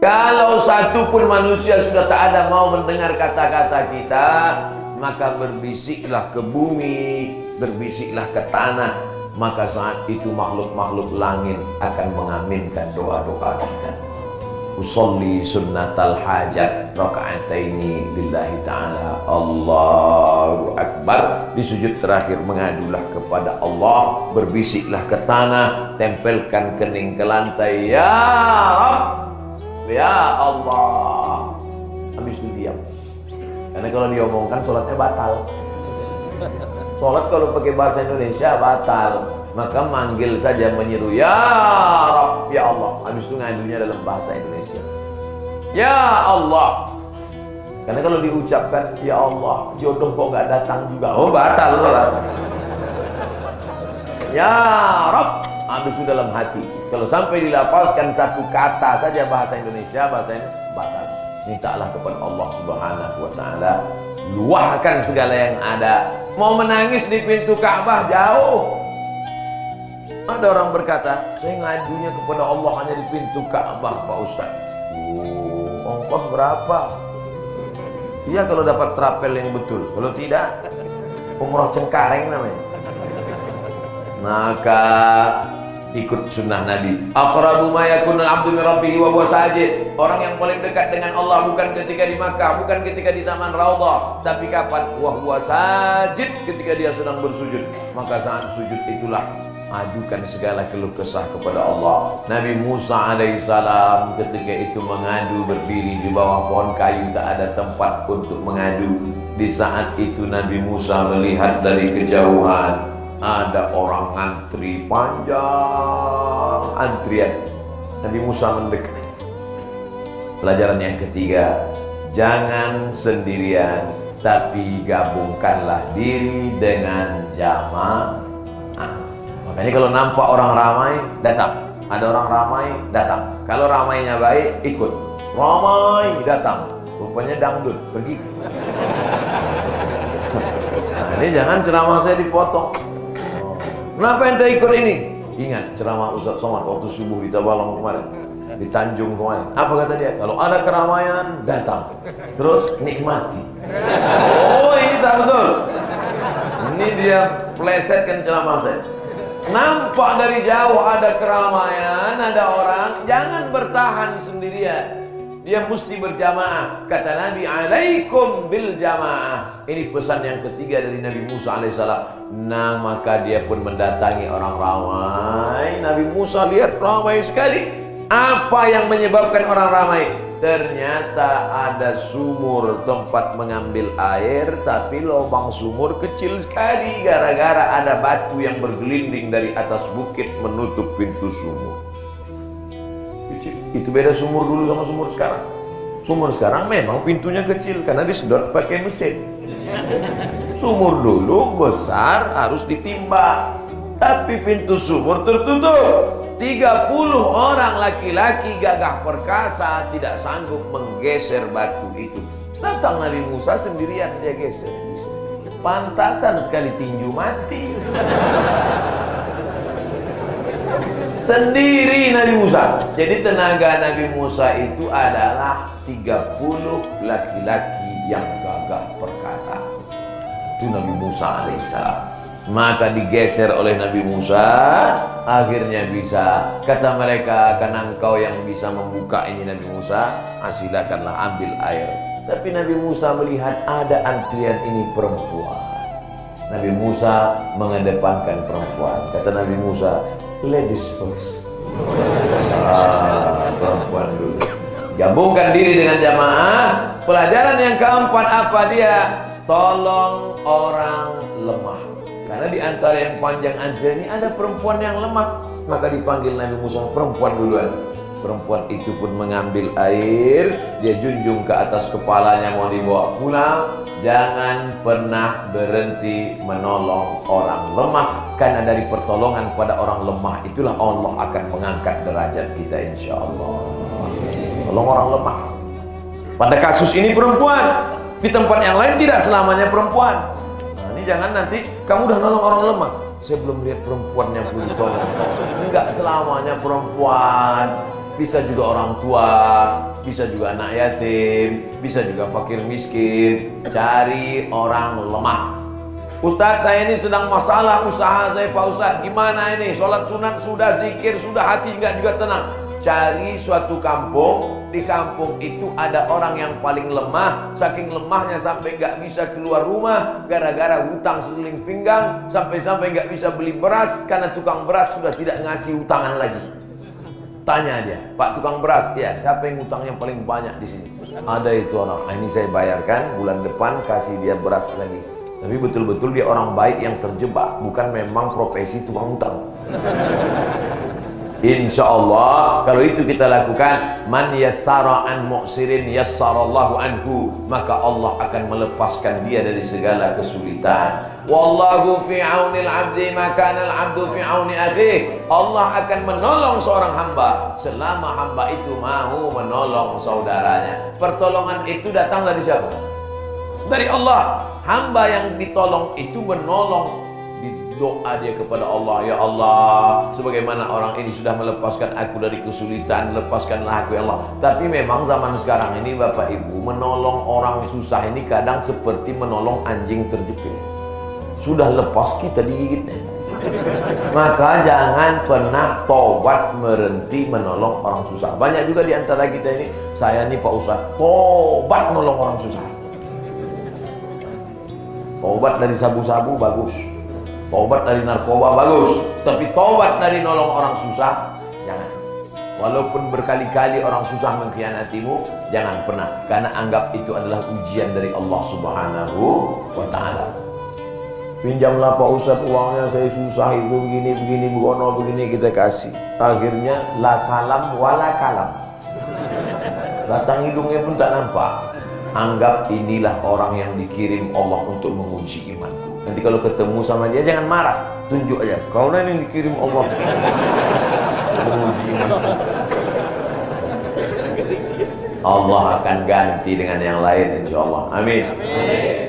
Kalau satu pun manusia sudah tak ada mau mendengar kata-kata kita, maka berbisiklah ke bumi, berbisiklah ke tanah. Maka saat itu makhluk-makhluk langit akan mengaminkan doa-doa kita. Usolli sunnatal hajat rakaataini lillahi ta'ala. Allahu Akbar. Di sujud terakhir mengadulah kepada Allah, berbisiklah ke tanah, tempelkan kening ke lantai, ya Rabb, ya Allah. Habis itu diam. Karena kalau diomongkan sholatnya batal. Sholat kalau pakai bahasa Indonesia batal. Maka manggil saja, menyeru, ya Rabb, ya Allah. Habis itu ngadunya dalam bahasa Indonesia, ya Allah. Karena kalau diucapkan ya Allah, jodoh kok nggak datang juga, oh batal sholat. Ya Rabb, habis itu dalam hati. Kalau sampai dilafazkan satu kata saja bahasa Indonesia, bahasanya batal. Mintalah kepada Allah Subhanahu wa Ta'ala, luahkan segala yang ada. Mau menangis di pintu Ka'bah jauh. Ada orang berkata, saya ngadunya kepada Allah hanya di pintu Ka'bah, Pak Ustaz. Ongkos berapa? Iya kalau dapat trapel yang betul. Kalau tidak, umroh Cengkareng namanya. Maka ikut sunnah Nabi. Aqrabu ma yakunul abdu min rabbih wa huwa sajid. Orang yang paling dekat dengan Allah bukan ketika di Makkah, bukan ketika di Taman Raudhah, tapi kapan? Wa huwa sajid, ketika dia sedang bersujud. Maka saat sujud itulah ajukan segala keluh kesah kepada Allah. Nabi Musa alaihissalam ketika itu mengadu berdiri di bawah pohon kayu, tak ada tempat untuk mengadu. Di saat itu Nabi Musa melihat dari kejauhan ada orang antri panjang, antrian. Nabi Musa mendekat. Pelajaran yang ketiga, jangan sendirian, tapi gabungkanlah diri dengan jamaah. Makanya kalau nampak orang ramai, datang. Ada orang ramai, datang. Kalau ramainya baik, ikut. Ramai, datang. Rupanya dangdut, pergi. Nah, ini jangan ceramah saya dipotong. Kenapa ente ikut ini? Ingat ceramah Ustaz Somad waktu subuh di Tabalong kemarin, di Tanjung kemarin. Apa kata dia? Kalau ada keramaian, datang. Terus nikmati. Oh, ini tak betul. Ini dia plesetkan ceramah saya. Nampak dari jauh ada keramaian, ada orang, jangan bertahan sendirian. Dia mesti berjamaah. Kata Nabi, alaikum bil jamaah. Ini pesan yang ketiga dari Nabi Musa alaihissalam. Nah, maka dia pun mendatangi orang ramai. Nabi Musa lihat ramai sekali. Apa yang menyebabkan orang ramai? Ternyata ada sumur tempat mengambil air, tapi lubang sumur kecil sekali gara-gara ada batu yang bergelinding dari atas bukit menutup pintu sumur. Itu beda sumur dulu sama sumur sekarang. Sumur sekarang memang pintunya kecil karena disedot pakai mesin. Sumur dulu besar, harus ditimba. Tapi pintu sumur tertutup. 30 orang laki-laki gagah perkasa tidak sanggup menggeser batu itu. Datang Nabi Musa sendirian, dia geser. Pantasan sekali tinju mati. Sendiri Nabi Musa. Jadi tenaga Nabi Musa itu adalah 30 laki-laki yang gagah perkasa. Itu Nabi Musa alaihissalam. Maka digeser oleh Nabi Musa, akhirnya bisa. Kata mereka, karena engkau yang bisa membuka ini Nabi Musa, silakanlah ambil air. Tapi Nabi Musa melihat ada antrian ini perempuan. Nabi Musa mengedepankan perempuan. Kata Nabi Musa, ladies first. Perempuan dulu. Gabungkan diri dengan jamaah. Pelajaran yang keempat apa dia? Tolong orang lemah. Karena di antara yang panjang antrian ini ada perempuan yang lemah. Maka dipanggil Nabi Musa, perempuan duluan. Perempuan itu pun mengambil air, dia junjung ke atas kepalanya mau dibawa pulang. Jangan pernah berhenti menolong orang lemah, karena dari pertolongan pada orang lemah itulah Allah akan mengangkat derajat kita insya Allah. Tolong orang lemah. Pada kasus ini perempuan, di tempat yang lain tidak selamanya perempuan. Nah, ini jangan nanti kamu udah nolong orang lemah, saya belum lihat perempuan yang perlu ditolong. Enggak selamanya perempuan. bisa juga orang tua, bisa juga anak yatim, bisa juga fakir miskin. Cari orang lemah. Ustadz, saya ini sedang masalah usaha saya Pak Ustadz. Gimana ini? Sholat sunat sudah, zikir sudah, hati nggak juga tenang. Cari suatu kampung, di kampung itu ada orang yang paling lemah, saking lemahnya sampai nggak bisa keluar rumah gara-gara hutang sekeliling pinggang, sampai-sampai nggak bisa beli beras karena tukang beras sudah tidak ngasih hutangan lagi. Tanya dia, Pak tukang beras, ya siapa yang hutangnya paling banyak di sini? Ada itu orang, ini saya bayarkan, bulan depan kasih dia beras lagi. Tapi betul-betul dia orang baik yang terjebak, bukan memang profesi tukang hutang. Insya Allah kalau itu kita lakukan, man yassara an mu'sirin yassarallahu anhu, maka Allah akan melepaskan dia dari segala kesulitan. Wallahu fi aunil abdi maka al abdu fi auni akhi. Allah akan menolong seorang hamba selama hamba itu mau menolong saudaranya. Pertolongan itu datang dari siapa? Dari Allah. Hamba yang ditolong itu menolong, doa dia kepada Allah, ya Allah, sebagaimana orang ini sudah melepaskan aku dari kesulitan, lepaskanlah aku ya Allah. Tapi memang zaman sekarang ini Bapak Ibu, menolong orang susah ini kadang seperti menolong anjing terjepit. Sudah lepas kita digigit. Maka jangan pernah tobat berhenti menolong orang susah. Banyak juga di antara kita ini, saya nih Pak Ustadz, tobat menolong orang susah. Tobat dari sabu-sabu bagus, tobat dari narkoba bagus, tapi tobat dari nolong orang susah jangan. Walaupun berkali-kali orang susah mengkhianatimu, jangan pernah, karena anggap itu adalah ujian dari Allah Subhanahu wa ta'ala. Pinjamlah Pak Ustadz uangnya, saya susah itu begini begono begini, kita kasih. Akhirnya la salam wala kalam, batang hidungnya pun tak nampak. Anggap inilah orang yang dikirim Allah untuk menguji imanku. Nanti kalau ketemu sama dia jangan marah, tunjuk aja, kau yang dikirim Allah menguji imanku. Allah akan ganti dengan yang lain insya Allah. Amin. Amin.